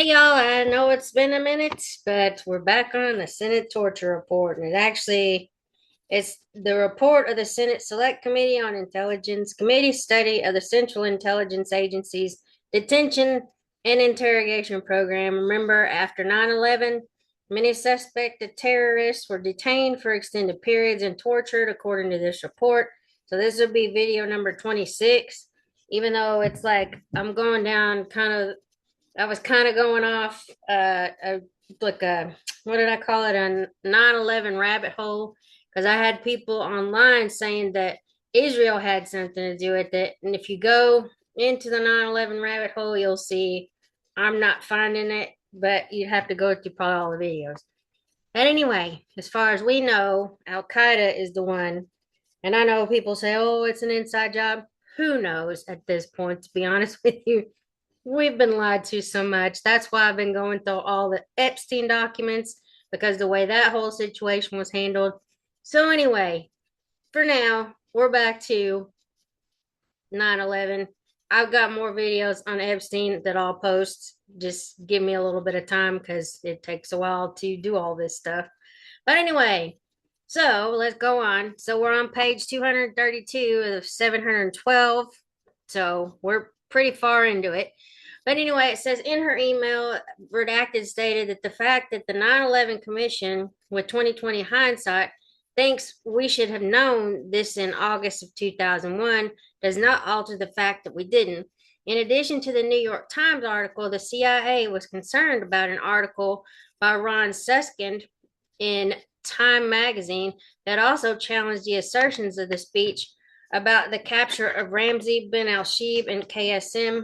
Hey y'all, I know it's been a minute, but we're back on the Senate torture report, and it's the report of the Senate Select Committee on Intelligence Committee study of the Central Intelligence Agency's detention and interrogation program. Remember, after 9/11, many suspected terrorists were detained for extended periods and tortured, according to this report. So this will be video number 26. Even though it's like I'm going down I was kind of going off like a what did I call it, a 9/11 rabbit hole, because I had people online saying that Israel had something to do with it, and if you go into the 9/11 rabbit hole, you'll see I'm not finding it, but you'd have to go through probably all the videos. But anyway, as far as we know, Al Qaeda is the one, and I know people say, "Oh, it's an inside job." Who knows at this point? To be honest with you, we've been lied to so much. That's why I've been going through all the Epstein documents, because the way that whole situation was handled. So, anyway, for now, we're back to 9/11. I've got more videos on Epstein that I'll post. Just give me a little bit of time because it takes a while to do all this stuff. But anyway, so let's go on. So we're on page 232 of 712. So we're pretty far into it. But anyway, it says in her email, redacted stated that the fact that the 9/11 Commission, with 2020 hindsight, thinks we should have known this in August of 2001 does not alter the fact that we didn't. In addition to the New York Times article, the CIA was concerned about an article by Ron Suskind in Time magazine that also challenged the assertions of the speech about the capture of Ramzi bin Al Shib and KSM,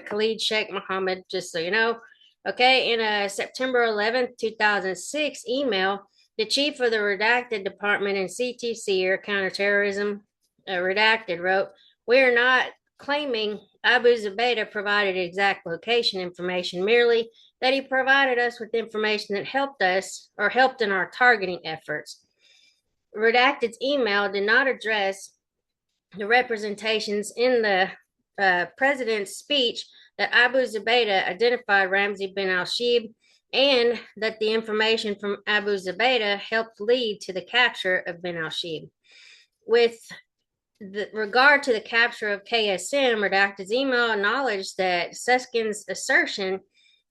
Khalid Sheikh Mohammed, just so you know. Okay, in a September 11th, 2006 email, the chief of the redacted department in CTC, or counterterrorism, redacted, wrote, "We are not claiming Abu Zubaydah provided exact location information, merely that he provided us with information that helped us or helped in our targeting efforts." Redacted's email did not address the representations in the president's speech that Abu Zubaydah identified Ramzi bin Al Shib and that the information from Abu Zubaydah helped lead to the capture of bin Al Shib. With regard to the capture of KSM, Redacted's email acknowledged that Suskind's assertion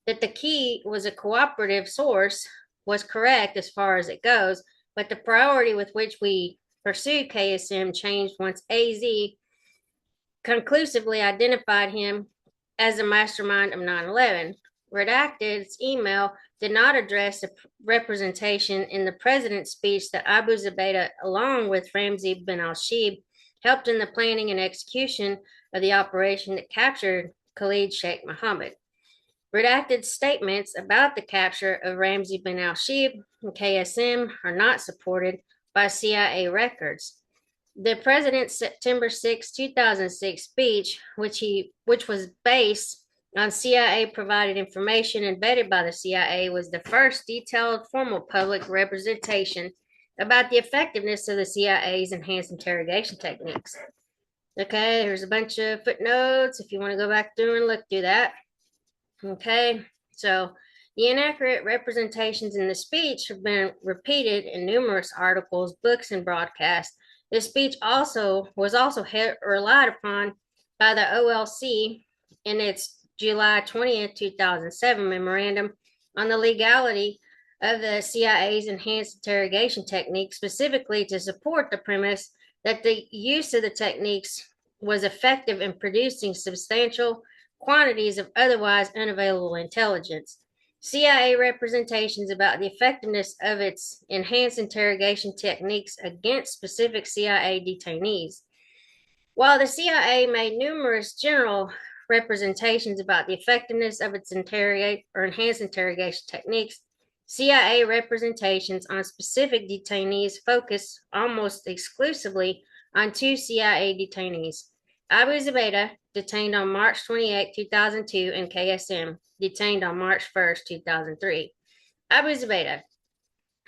that the key was a cooperative source was correct as far as it goes, but the priority with which we pursued KSM changed once AZ conclusively identified him as the mastermind of 9/11. Redacted's email did not address the representation in the president's speech that Abu Zubaydah, along with Ramzi bin Al Shib, helped in the planning and execution of the operation that captured Khalid Sheikh Mohammed. Redacted statements about the capture of Ramzi bin Al Shib and KSM are not supported by CIA records. The president's September 6, 2006 speech, which was based on CIA provided information and vetted by the CIA, was the first detailed formal public representation about the effectiveness of the CIA's enhanced interrogation techniques. Okay, here's a bunch of footnotes if you want to go back through and look through that. Okay, so the inaccurate representations in the speech have been repeated in numerous articles, books, and broadcasts. This speech was also relied upon by the OLC in its July 20th, 2007 memorandum on the legality of the CIA's enhanced interrogation techniques, specifically to support the premise that the use of the techniques was effective in producing substantial quantities of otherwise unavailable intelligence. CIA representations about the effectiveness of its enhanced interrogation techniques against specific CIA detainees. While the CIA made numerous general representations about the effectiveness of its enhanced interrogation techniques, CIA representations on specific detainees focus almost exclusively on two CIA detainees: Abu Zubaydah, detained on March 28, 2002, and KSM, detained on March 1st, 2003. Abu Zubaydah,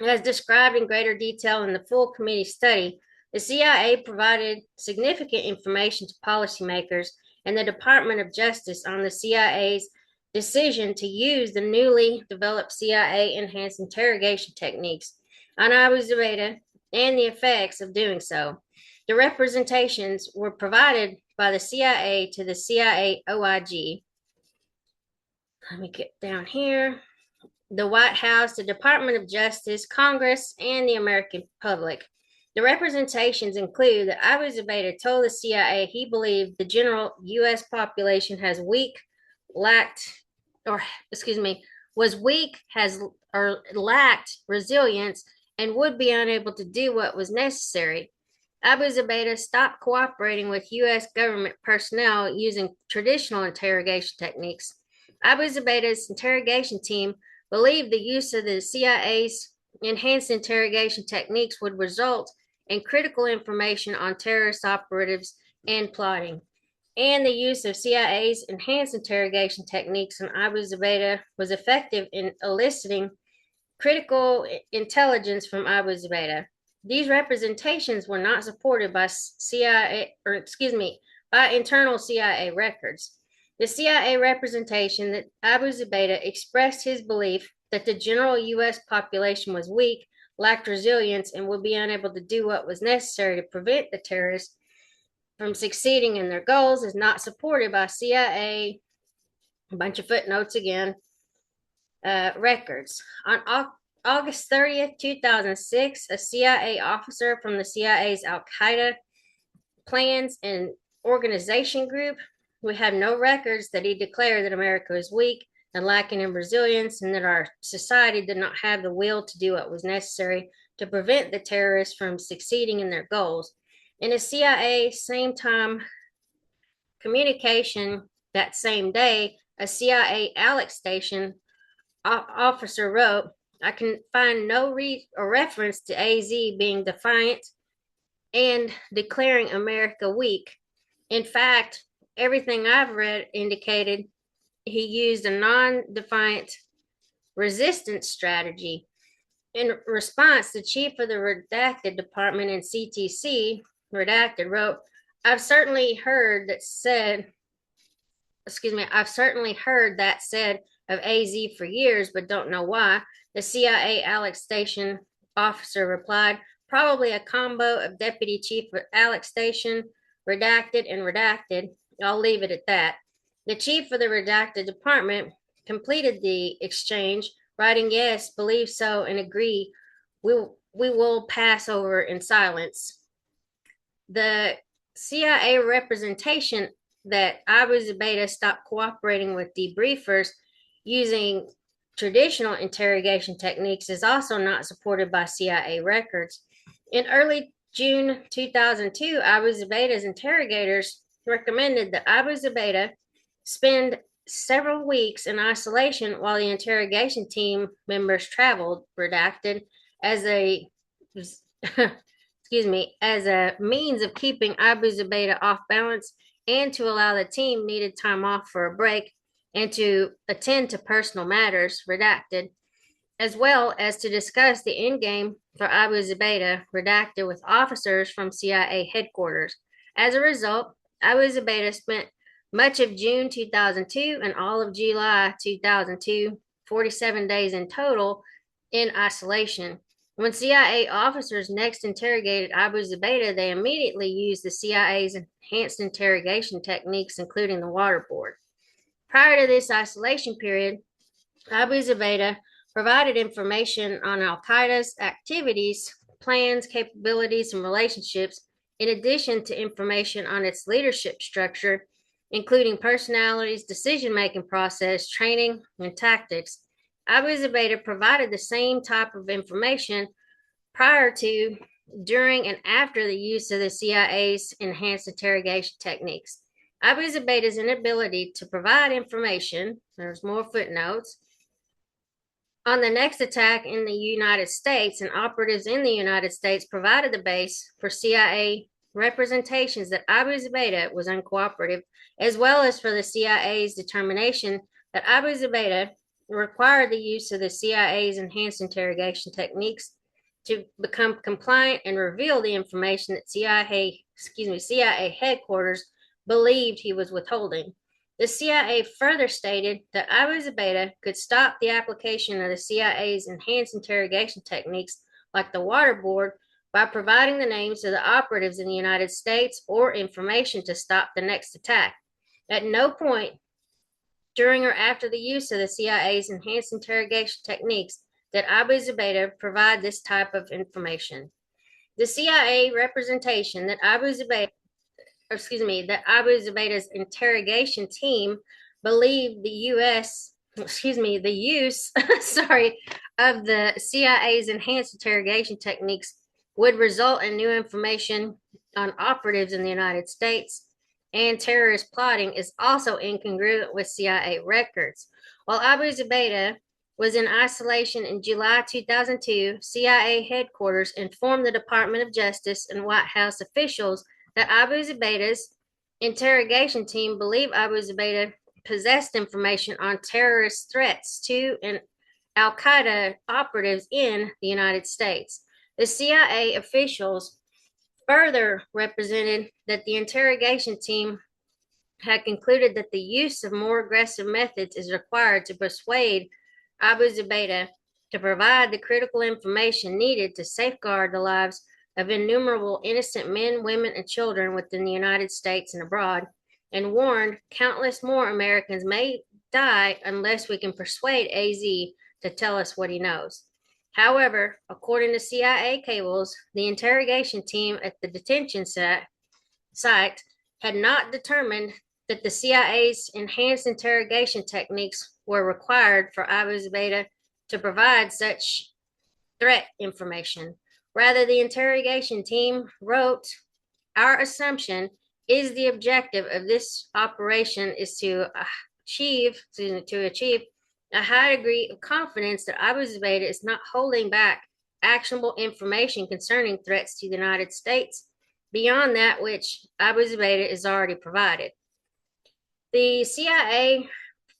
as described in greater detail in the full committee study, the CIA provided significant information to policymakers and the Department of Justice on the CIA's decision to use the newly developed CIA enhanced interrogation techniques on Abu Zubaydah and the effects of doing so. The representations were provided by the CIA to the CIA OIG. Let me get down here. The White House, the Department of Justice, Congress, and the American public. The representations include that Abu Zubaydah told the CIA he believed the general U.S. population has was weak, has or lacked resilience, and would be unable to do what was necessary. Abu Zubaydah stopped cooperating with U.S. government personnel using traditional interrogation techniques. Abu Zubaydah's interrogation team believed the use of the CIA's enhanced interrogation techniques would result in critical information on terrorist operatives and plotting. And the use of CIA's enhanced interrogation techniques on Abu Zubaydah was effective in eliciting critical intelligence from Abu Zubaydah. These representations were not supported by by internal CIA records. The CIA representation that Abu Zubaydah expressed his belief that the general U.S. population was weak, lacked resilience, and would be unable to do what was necessary to prevent the terrorists from succeeding in their goals is not supported by CIA, a bunch of footnotes again, records. On August 30th, 2006, a CIA officer from the CIA's Al-Qaeda Plans and Organization Group, we have no records that he declared that America was weak and lacking in resilience, and that our society did not have the will to do what was necessary to prevent the terrorists from succeeding in their goals. In a CIA same time communication that same day, a CIA Alex station officer wrote, I can find no reference to AZ being defiant and declaring America weak. In fact, everything I've read indicated he used a non-defiant resistance strategy. In response, the chief of the redacted department in CTC, redacted, wrote, I've certainly heard that said of AZ for years, but don't know why. The CIA Alex Station officer replied, probably a combo of Deputy Chief Alex Station, redacted, and redacted. I'll leave it at that. The chief of the redacted department completed the exchange, writing, yes, believe so, and agree. We will pass over in silence. The CIA representation that Abu Zubaydah stopped cooperating with debriefers using traditional interrogation techniques is also not supported by CIA records. In early June 2002, Abu Zubaydah's interrogators recommended that Abu Zubaydah spend several weeks in isolation while the interrogation team members traveled, redacted, as a means of keeping Abu Zubaydah off balance and to allow the team needed time off for a break and to attend to personal matters, redacted, as well as to discuss the endgame for Abu Zubaydah, redacted, with officers from CIA headquarters. As a result, Abu Zubaydah spent much of June 2002 and all of July 2002, 47 days in total, in isolation. When CIA officers next interrogated Abu Zubaydah, they immediately used the CIA's enhanced interrogation techniques, including the waterboard. Prior to this isolation period, Abu Zubaydah provided information on Al-Qaeda's activities, plans, capabilities, and relationships, in addition to information on its leadership structure, including personalities, decision-making process, training, and tactics. Abu Zubaydah provided the same type of information prior to, during, and after the use of the CIA's enhanced interrogation techniques. Abu Zubaydah's inability to provide information, there's more footnotes, on the next attack in the United States, and operatives in the United States provided the base for CIA representations that Abu Zubaydah was uncooperative, as well as for the CIA's determination that Abu Zubaydah required the use of the CIA's enhanced interrogation techniques to become compliant and reveal the information that CIA headquarters believed he was withholding. The CIA further stated that Abu Zubaydah could stop the application of the CIA's enhanced interrogation techniques like the waterboard by providing the names of the operatives in the United States or information to stop the next attack. At no point during or after the use of the CIA's enhanced interrogation techniques did Abu Zubaydah provide this type of information. The CIA representation that Abu Zubaydah's interrogation team believed the use, of the CIA's enhanced interrogation techniques would result in new information on operatives in the United States and terrorist plotting is also incongruent with CIA records. While Abu Zubaydah was in isolation in July 2002, CIA headquarters informed the Department of Justice and White House officials that Abu Zubaydah's interrogation team believed Abu Zubaydah possessed information on terrorist threats to and Al-Qaeda operatives in the United States. The CIA officials further represented that the interrogation team had concluded that the use of more aggressive methods is required to persuade Abu Zubaydah to provide the critical information needed to safeguard the lives of innumerable innocent men, women, and children within the United States and abroad, and warned countless more Americans may die unless we can persuade AZ to tell us what he knows. However, according to CIA cables, the interrogation team at the detention site had not determined that the CIA's enhanced interrogation techniques were required for Abu Zubaydah to provide such threat information. Rather, the interrogation team wrote, "Our assumption is the objective of this operation is to achieve a high degree of confidence that Abu Zubaydah is not holding back actionable information concerning threats to the United States beyond that which Abu Zubaydah is already provided." The CIA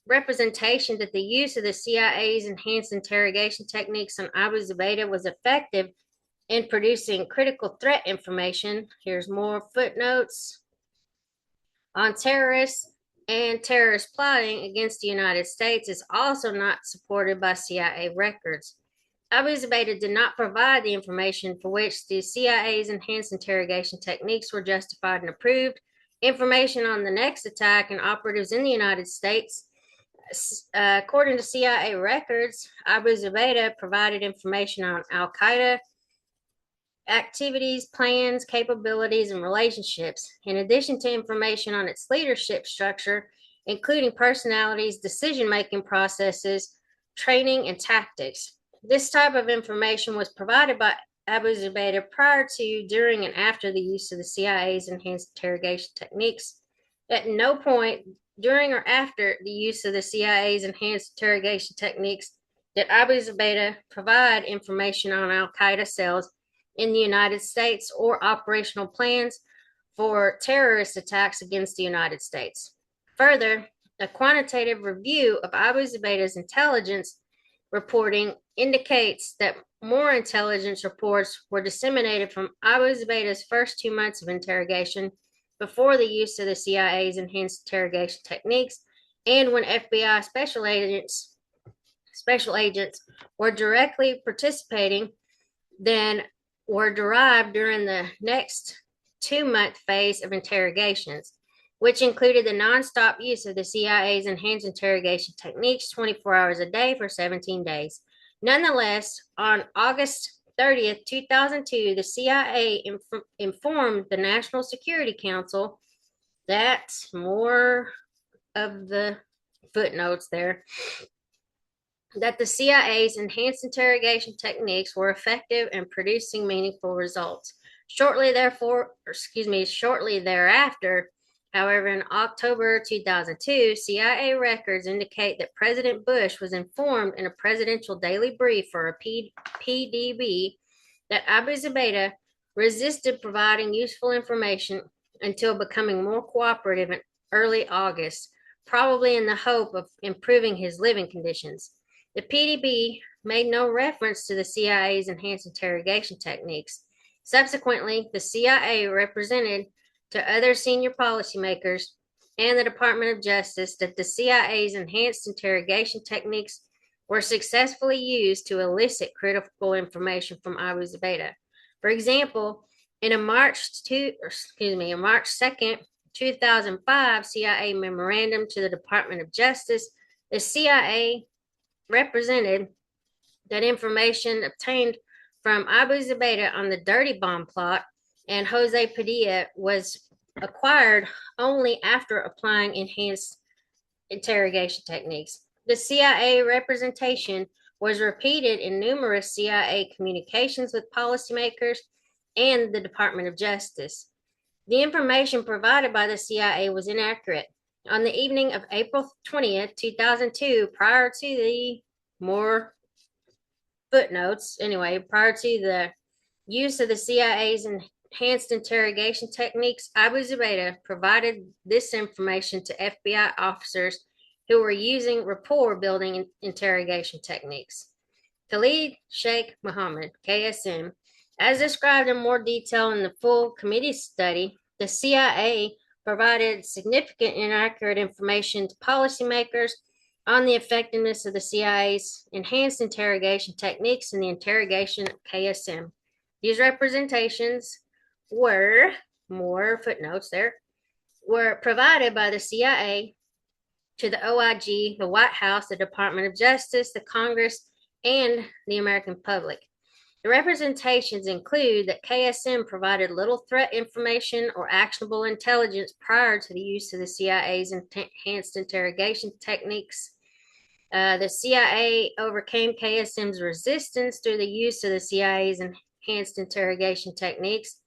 representation that the use of the CIA's enhanced interrogation techniques on Abu Zubaydah was effective in producing critical threat information. Here's more footnotes on terrorists and terrorist plotting against the United States is also not supported by CIA records. Abu Zubaydah did not provide the information for which the CIA's enhanced interrogation techniques were justified and approved. Information on the next attack and operatives in the United States. According to CIA records, Abu Zubaydah provided information on Al-Qaeda activities, plans, capabilities, and relationships, in addition to information on its leadership structure, including personalities, decision-making processes, training, and tactics. This type of information was provided by Abu Zubaydah prior to, during, and after the use of the CIA's enhanced interrogation techniques. At no point during or after the use of the CIA's enhanced interrogation techniques did Abu Zubaydah provide information on Al-Qaeda cells in the United States or operational plans for terrorist attacks against the United States. Further, a quantitative review of Abu Zubaydah's intelligence reporting indicates that more intelligence reports were disseminated from Abu Zubaydah's first 2 months of interrogation before the use of the CIA's enhanced interrogation techniques and when FBI special agents were directly participating than were derived during the next 2-month phase of interrogations, which included the nonstop use of the CIA's enhanced interrogation techniques 24 hours a day for 17 days. Nonetheless, on August 30th, 2002, the CIA informed the National Security Council that more of the footnotes there that the CIA's enhanced interrogation techniques were effective in producing meaningful results. Shortly thereafter, however, in October 2002, CIA records indicate that President Bush was informed in a presidential daily brief for a PDB that Abu Zubaydah resisted providing useful information until becoming more cooperative in early August, probably in the hope of improving his living conditions. The PDB made no reference to the CIA's enhanced interrogation techniques. Subsequently, the CIA represented to other senior policymakers and the Department of Justice that the CIA's enhanced interrogation techniques were successfully used to elicit critical information from Abu Zubaydah. For example, in a March 2nd, 2005 CIA memorandum to the Department of Justice, the CIA represented that information obtained from Abu Zubaydah on the Dirty Bomb plot and Jose Padilla was acquired only after applying enhanced interrogation techniques. The CIA representation was repeated in numerous CIA communications with policymakers and the Department of Justice. The information provided by the CIA was inaccurate. On the evening of April 20th, 2002, prior to the more footnotes, prior to the use of the CIA's enhanced interrogation techniques, Abu Zubaydah provided this information to FBI officers who were using rapport building interrogation techniques. Khalid Sheikh Mohammed, KSM, as described in more detail in the full committee study, the CIA provided significant inaccurate information to policymakers on the effectiveness of the CIA's enhanced interrogation techniques in the interrogation of KSM. These representations were, more footnotes there, were provided by the CIA to the OIG, the White House, the Department of Justice, the Congress, and the American public. The representations include that KSM provided little threat information or actionable intelligence prior to the use of the CIA's enhanced interrogation techniques. The CIA overcame KSM's resistance through the use of the CIA's enhanced interrogation techniques.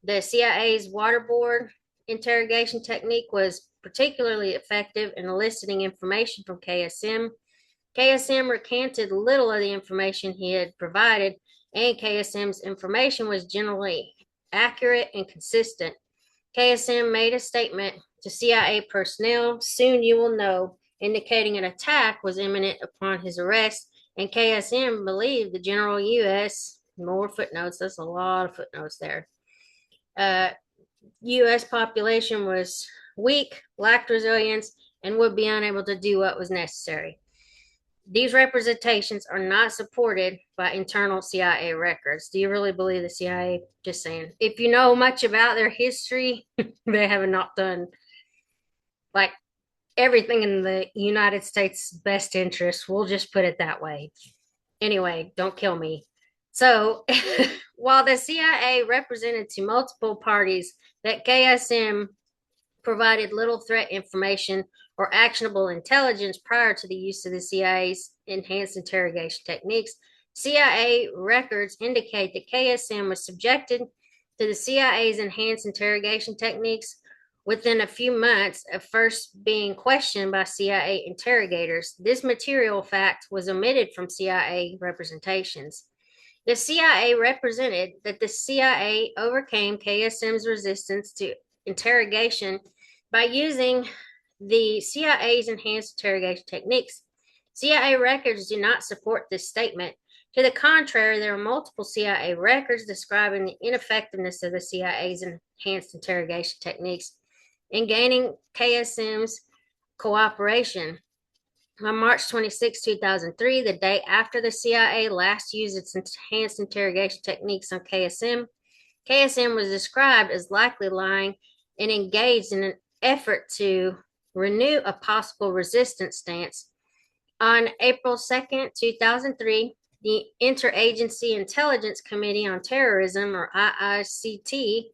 The CIA's waterboard interrogation technique was particularly effective in eliciting information from KSM. KSM recanted little of the information he had provided, and KSM's information was generally accurate and consistent. KSM made a statement to CIA personnel, "Soon you will know," indicating an attack was imminent upon his arrest, and KSM believed the general U.S., more footnotes, that's a lot of footnotes there, U.S. population was weak, lacked resilience, and would be unable to do what was necessary. These representations are not supported by internal CIA records. Do you really believe the CIA? Just saying. If you know much about their history, they have not done like everything in the United States' best interest. We'll just put it that way. Anyway, don't kill me. So, while the CIA represented to multiple parties that KSM provided little threat information or actionable intelligence prior to the use of the CIA's enhanced interrogation techniques, CIA records indicate that KSM was subjected to the CIA's enhanced interrogation techniques within a few months of first being questioned by CIA interrogators. This material fact was omitted from CIA representations. The CIA represented that the CIA overcame KSM's resistance to interrogation by using the CIA's enhanced interrogation techniques. CIA records do not support this statement. To the contrary, there are multiple CIA records describing the ineffectiveness of the CIA's enhanced interrogation techniques in gaining KSM's cooperation. On March 26, 2003, the day after the CIA last used its enhanced interrogation techniques on KSM, KSM was described as likely lying and engaged in an effort to renew a possible resistance stance. On April 2nd, 2003, the Interagency Intelligence Committee on Terrorism, or IICT,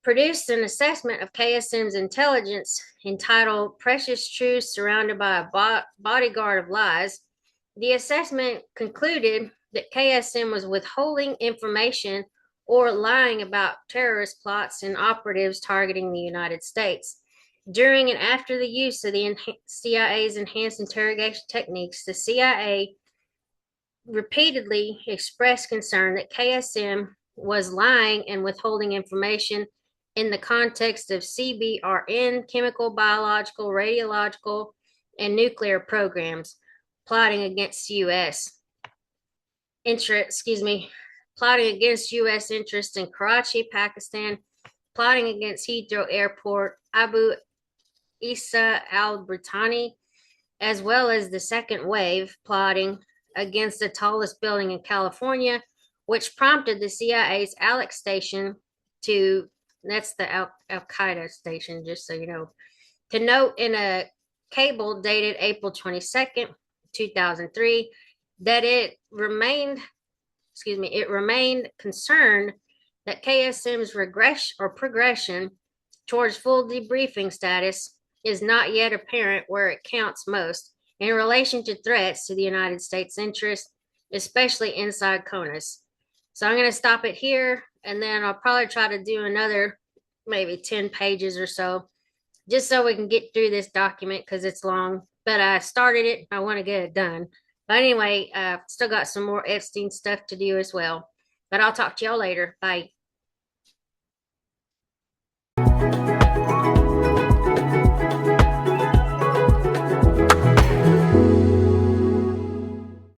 produced an assessment of KSM's intelligence entitled "Precious Truths Surrounded by a Bodyguard of Lies." The assessment concluded that KSM was withholding information or lying about terrorist plots and operatives targeting the United States. During and after the use of the CIA's enhanced interrogation techniques, the CIA repeatedly expressed concern that KSM was lying and withholding information in the context of CBRN, chemical, biological, radiological, and nuclear programs, plotting against U.S. plotting against U.S. interests in Karachi, Pakistan, plotting against Heathrow Airport, Abu Issa al-Britani, as well as the second wave plotting against the tallest building in California, which prompted the CIA's Alex station to, that's the Al Qaeda station, just so you know, to note in a cable dated April 22nd, 2003, that it remained concerned that KSM's regression or progression towards full debriefing status is not yet apparent where it counts most in relation to threats to the United States interest, especially inside CONUS. So I'm going to stop it here, and then I'll probably try to do another maybe 10 pages or so, just so we can get through this document because it's long. But I started it. I want to get it done. But anyway, still got some more Epstein stuff to do as well. But I'll talk to y'all later. Bye.